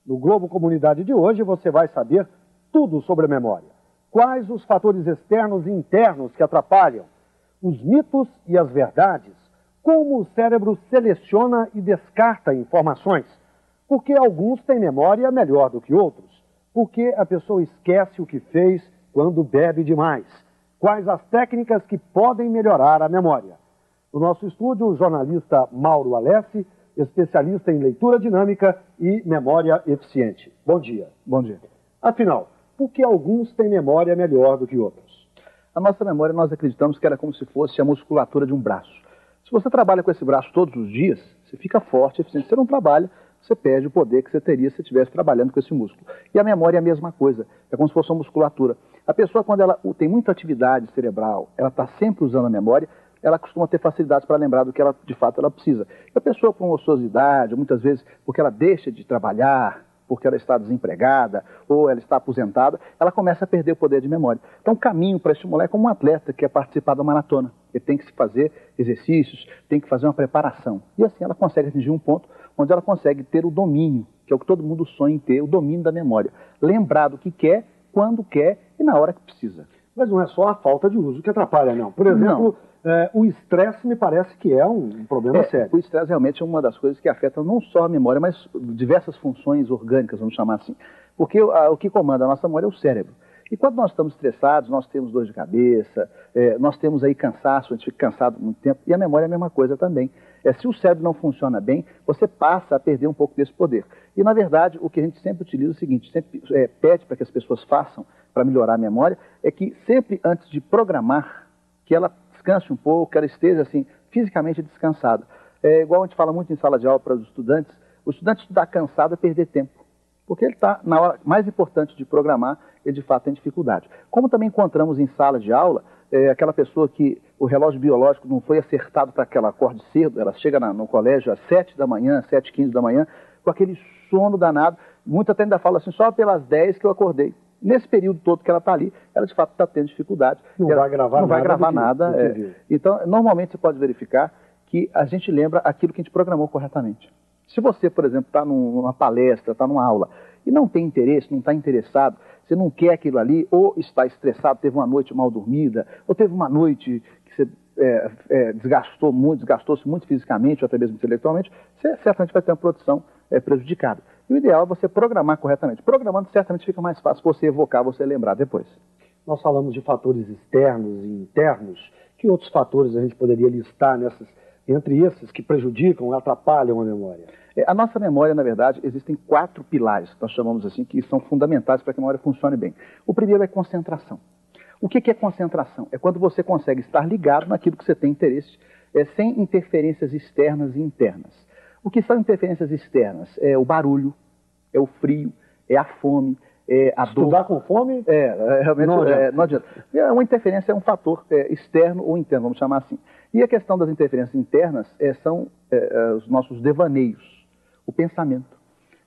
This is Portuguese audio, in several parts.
No Globo Comunidade de hoje você vai saber tudo sobre a memória. Quais os fatores externos e internos que atrapalham, os mitos e as verdades, como o cérebro seleciona e descarta informações, por que alguns têm memória melhor do que outros, por que a pessoa esquece o que fez quando bebe demais, quais as técnicas que podem melhorar a memória. No nosso estúdio, o jornalista Mauro Alessi, especialista em leitura dinâmica e memória eficiente. Bom dia. Bom dia. Afinal, por que alguns têm memória melhor do que outros? A nossa memória, nós acreditamos que era como se fosse a musculatura de um braço. Se você trabalha com esse braço todos os dias, você fica forte, eficiente. Se você não trabalha, você perde o poder que você teria se estivesse trabalhando com esse músculo. E a memória é a mesma coisa, é como se fosse uma musculatura. A pessoa, quando ela tem muita atividade cerebral, ela está sempre usando a memória, ela costuma ter facilidades para lembrar do que ela, de fato ela precisa. E a pessoa com ociosidade, muitas vezes porque ela deixa de trabalhar, porque ela está desempregada ou ela está aposentada, ela começa a perder o poder de memória. Então o caminho para estimular é como um atleta que quer participar da maratona. Ele tem que se fazer exercícios, tem que fazer uma preparação. E assim ela consegue atingir um ponto onde ela consegue ter o domínio, que é o que todo mundo sonha em ter, o domínio da memória. Lembrar do que quer, quando quer e na hora que precisa. Mas não é só a falta de uso que atrapalha, não. Por exemplo, o estresse me parece que é um problema sério. O estresse realmente é uma das coisas que afeta não só a memória, mas diversas funções orgânicas, vamos chamar assim. Porque o que comanda a nossa memória é o cérebro. E quando nós estamos estressados, nós temos dor de cabeça, nós temos aí cansaço, a gente fica cansado muito tempo, e a memória é a mesma coisa também. Se o cérebro não funciona bem, você passa a perder um pouco desse poder. E, na verdade, o que a gente sempre utiliza é o seguinte, sempre pede para que as pessoas façam para melhorar a memória, é que sempre antes de programar, que ela descanse um pouco, que ela esteja assim, fisicamente descansada. Igual a gente fala muito em sala de aula para os estudantes, o estudante estudar cansado é perder tempo. Porque ele está na hora mais importante de programar, ele de fato tem dificuldade. Como também encontramos em sala de aula, aquela pessoa que o relógio biológico não foi acertado para que ela acorde cedo, ela chega no colégio às 7 da manhã, 7h15 da manhã, com aquele sono danado, muita até ainda fala assim, só pelas 10 que eu acordei. Nesse período todo que ela está ali, ela de fato está tendo dificuldade. Não vai gravar nada. Então, normalmente você pode verificar que a gente lembra aquilo que a gente programou corretamente. Se você, por exemplo, está numa palestra, está numa aula e não tem interesse, não está interessado, você não quer aquilo ali, ou está estressado, teve uma noite mal dormida, ou teve uma noite que você desgastou-se muito fisicamente ou até mesmo intelectualmente, você certamente vai ter uma produção prejudicada. E o ideal é você programar corretamente. Programando, certamente fica mais fácil você evocar, você lembrar depois. Nós falamos de fatores externos e internos. Que outros fatores a gente poderia listar entre esses que prejudicam, atrapalham a memória? A nossa memória, na verdade, existem 4 pilares, nós chamamos assim, que são fundamentais para que a memória funcione bem. O primeiro é concentração. O que é concentração? É quando você consegue estar ligado naquilo que você tem interesse, sem interferências externas e internas. O que são interferências externas? É o barulho, é o frio, é a fome, é a dor. Estudar com fome? Realmente não adianta. Uma interferência é um fator externo ou interno, vamos chamar assim. E a questão das interferências internas são os nossos devaneios, o pensamento.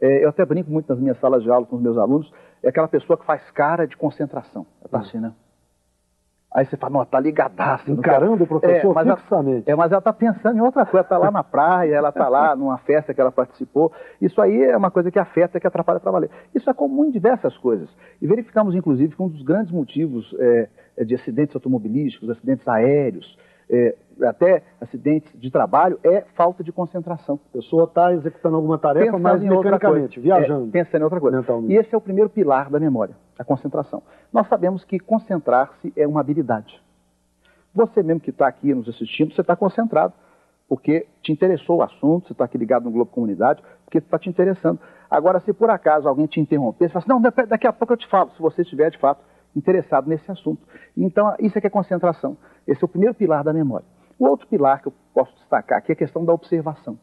Eu até brinco muito nas minhas salas de aula com os meus alunos, é aquela pessoa que faz cara de concentração. Está assim, né? Aí você fala, não, está ligadaça. Encarando o professor fixamente. Mas ela está pensando em outra coisa, está lá na praia, ela está lá numa festa que ela participou. Isso aí é uma coisa que afeta, que atrapalha para valer. Isso é comum em diversas coisas. E verificamos, inclusive, que um dos grandes motivos de acidentes automobilísticos, acidentes aéreos, até acidentes de trabalho, é falta de concentração. A pessoa está executando alguma tarefa, mas mecanicamente, viajando. Pensando em outra coisa. E esse é o primeiro pilar da memória, a concentração. Nós sabemos que concentrar-se é uma habilidade. Você mesmo que está aqui nos assistindo, você está concentrado, porque te interessou o assunto, você está aqui ligado no Globo Comunidade, porque está te interessando. Agora, se por acaso alguém te interromper, você fala assim, não, daqui a pouco eu te falo, se você estiver de fato interessado nesse assunto. Então, isso é que é concentração. Esse é o primeiro pilar da memória. O outro pilar que eu posso destacar aqui é a questão da observação.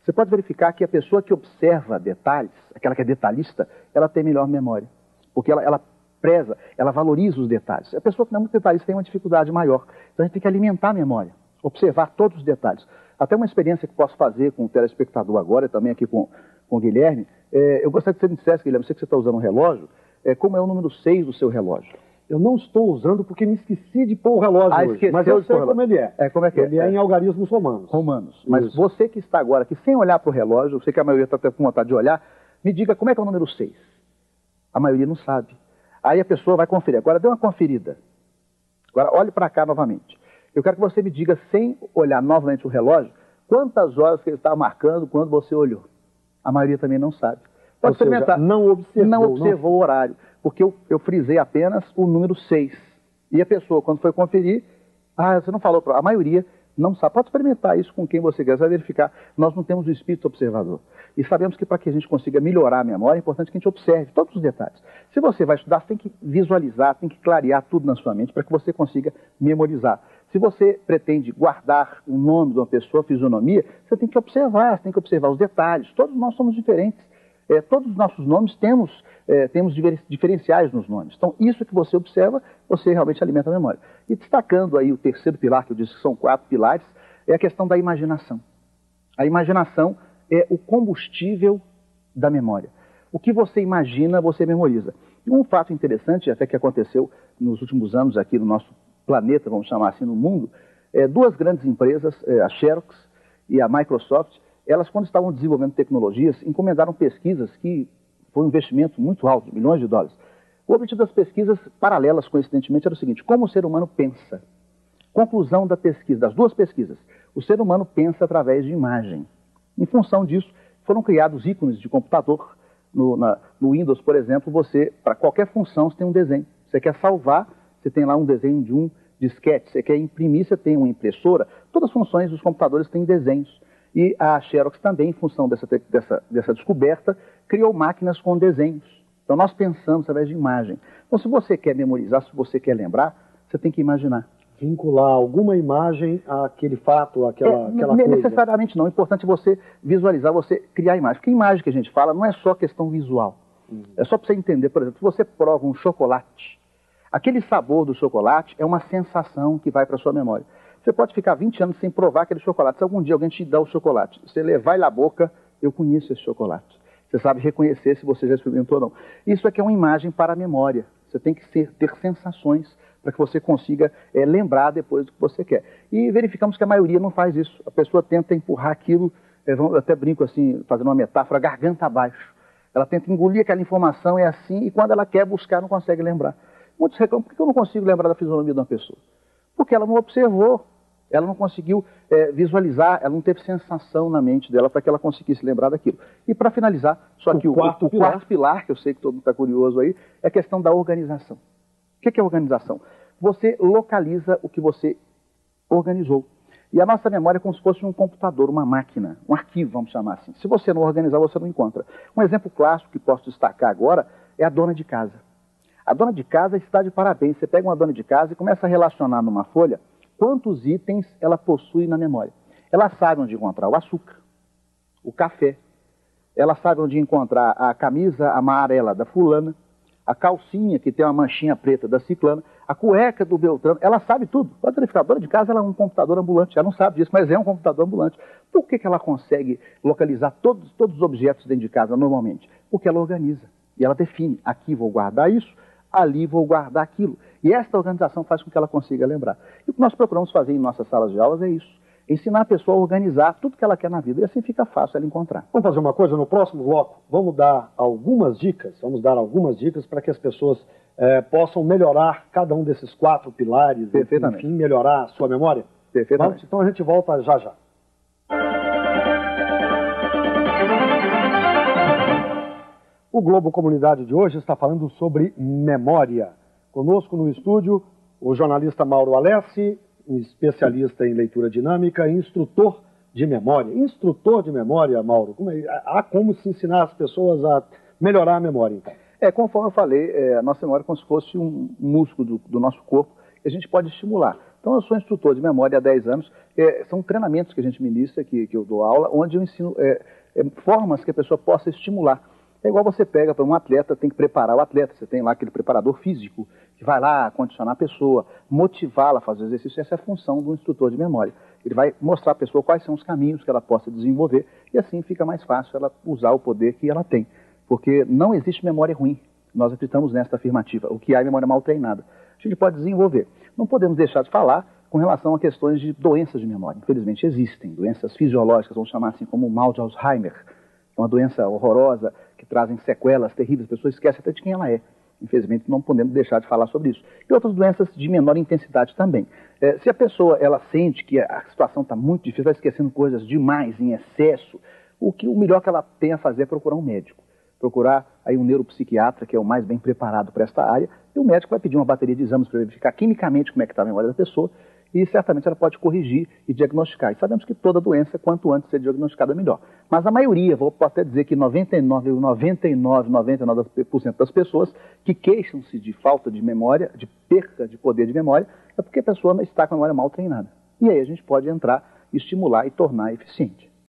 Você pode verificar que a pessoa que observa detalhes, aquela que é detalhista, ela tem melhor memória. Porque ela preza, ela valoriza os detalhes. A pessoa que não é muito detalhista tem uma dificuldade maior. Então, a gente tem que alimentar a memória, observar todos os detalhes. Até uma experiência que posso fazer com o telespectador agora, também aqui com o Guilherme, eu gostaria que você me dissesse, Guilherme, sei que você está usando um relógio, como é o número 6 do seu relógio? Eu não estou usando porque me esqueci de pôr o relógio hoje, mas eu sei como ele é. Como é que é? Ele é em algarismos romanos. Mas você que está agora aqui sem olhar para o relógio, eu sei que a maioria está até com vontade de olhar, Me diga como é que é o número 6. A maioria não sabe. Aí a pessoa vai conferir. Agora dê uma conferida. Agora olhe para cá novamente. Eu quero que você me diga, sem olhar novamente o relógio, quantas horas que ele estava marcando quando você olhou. A maioria também não sabe. Pode experimentar. Não observou o horário, porque eu frisei apenas o número 6. E a pessoa, quando foi conferir, você não falou para a maioria, não sabe. Pode experimentar isso com quem você quer, você vai verificar. Nós não temos o espírito observador. E sabemos que para que a gente consiga melhorar a memória, é importante que a gente observe todos os detalhes. Se você vai estudar, você tem que visualizar, tem que clarear tudo na sua mente para que você consiga memorizar. Se você pretende guardar o nome de uma pessoa, a fisionomia, você tem que observar os detalhes. Todos nós somos diferentes. Todos os nossos nomes temos diferenciais nos nomes. Então, isso que você observa, você realmente alimenta a memória. E destacando aí o terceiro pilar, que eu disse que são 4 pilares, é a questão da imaginação. A imaginação é o combustível da memória. O que você imagina, você memoriza. E um fato interessante, até que aconteceu nos últimos anos aqui no nosso planeta, vamos chamar assim, no mundo, 2 grandes empresas, a Xerox e a Microsoft, elas, quando estavam desenvolvendo tecnologias, encomendaram pesquisas que foi um investimento muito alto, milhões de dólares. O objetivo das pesquisas, paralelas coincidentemente, era o seguinte: como o ser humano pensa. Conclusão da pesquisa, das 2 pesquisas: o ser humano pensa através de imagem. Em função disso, foram criados ícones de computador. No Windows, por exemplo, você, para qualquer função, você tem um desenho. Você quer salvar, você tem lá um desenho de um disquete. Você quer imprimir, você tem uma impressora. Todas as funções dos computadores têm desenhos. E a Xerox também, em função dessa descoberta, criou máquinas com desenhos. Então nós pensamos através de imagem. Então se você quer memorizar, se você quer lembrar, você tem que imaginar. Vincular alguma imagem àquele fato, àquela coisa. Necessariamente não. O importante é você visualizar, você criar imagem. Porque a imagem que a gente fala não é só questão visual. É só para você entender, por exemplo, se você prova um chocolate, aquele sabor do chocolate é uma sensação que vai para a sua memória. Você pode ficar 20 anos sem provar aquele chocolate. Se algum dia alguém te dá o chocolate, você levar ele à boca, eu conheço esse chocolate. Você sabe reconhecer se você já experimentou ou não. Isso aqui é uma imagem para a memória. Você tem que ter sensações para que você consiga lembrar depois do que você quer. E verificamos que a maioria não faz isso. A pessoa tenta empurrar aquilo, eu até brinco assim, fazendo uma metáfora, garganta abaixo. Ela tenta engolir aquela informação, é assim, e quando ela quer buscar, não consegue lembrar. Muitos reclamam: por que eu não consigo lembrar da fisionomia de uma pessoa? Porque ela não observou. Ela não conseguiu visualizar, ela não teve sensação na mente dela para que ela conseguisse lembrar daquilo. E para finalizar, só que o quarto pilar, que eu sei que todo mundo está curioso aí, é a questão da organização. O que é organização? Você localiza o que você organizou. E a nossa memória é como se fosse um computador, uma máquina, um arquivo, vamos chamar assim. Se você não organizar, você não encontra. Um exemplo clássico que posso destacar agora é a dona de casa. A dona de casa está de parabéns. Você pega uma dona de casa e começa a relacionar numa folha quantos itens ela possui na memória. Ela sabe onde encontrar o açúcar, o café. Ela sabe onde encontrar a camisa amarela da fulana, a calcinha que tem uma manchinha preta da ciclana, a cueca do Beltrano. Ela sabe tudo. Pode verificar, a dona de casa ela é um computador ambulante. Ela não sabe disso, mas é um computador ambulante. Por que ela consegue localizar todos os objetos dentro de casa normalmente? Porque ela organiza. E ela define: aqui vou guardar isso, ali vou guardar aquilo. E esta organização faz com que ela consiga lembrar. E o que nós procuramos fazer em nossas salas de aulas é isso: ensinar a pessoa a organizar tudo que ela quer na vida. E assim fica fácil ela encontrar. Vamos fazer uma coisa, no próximo bloco, vamos dar algumas dicas para que as pessoas possam melhorar cada um desses 4 pilares. Perfeitamente. Enfim, melhorar a sua memória. Perfeitamente. Vamos? Então a gente volta já já. O Globo Comunidade de hoje está falando sobre memória. Conosco no estúdio, o jornalista Mauro Alessi, um especialista em leitura dinâmica e instrutor de memória. Instrutor de memória, Mauro, há como se ensinar as pessoas a melhorar a memória, então? Conforme eu falei, a nossa memória é como se fosse um músculo do nosso corpo que a gente pode estimular. Então, eu sou instrutor de memória há 10 anos. São treinamentos que a gente ministra, que eu dou aula, onde eu ensino formas que a pessoa possa estimular. É igual você pega para um atleta, tem que preparar o atleta. Você tem lá aquele preparador físico que vai lá condicionar a pessoa, motivá-la a fazer exercício. Essa é a função do instrutor de memória. Ele vai mostrar à pessoa quais são os caminhos que ela possa desenvolver e assim fica mais fácil ela usar o poder que ela tem. Porque não existe memória ruim. Nós acreditamos nesta afirmativa. O que há é memória mal treinada. A gente pode desenvolver. Não podemos deixar de falar com relação a questões de doenças de memória. Infelizmente existem doenças fisiológicas, vamos chamar assim como o mal de Alzheimer. É uma doença horrorosa que trazem sequelas terríveis, a pessoa esquece até de quem ela é. Infelizmente, não podemos deixar de falar sobre isso. E outras doenças de menor intensidade também. Se a pessoa ela sente que a situação está muito difícil, está esquecendo coisas demais, em excesso, o melhor que ela tem a fazer é procurar um médico. Procurar aí um neuropsiquiatra, que é o mais bem preparado para esta área, e o médico vai pedir uma bateria de exames para verificar quimicamente como é que está a memória da pessoa, e certamente ela pode corrigir e diagnosticar. E sabemos que toda doença, quanto antes ser diagnosticada, melhor. Mas a maioria, vou até dizer que 99,99% das pessoas que queixam-se de falta de memória, de perda de poder de memória, é porque a pessoa está com a memória mal treinada. E aí a gente pode entrar, estimular e tornar eficiente.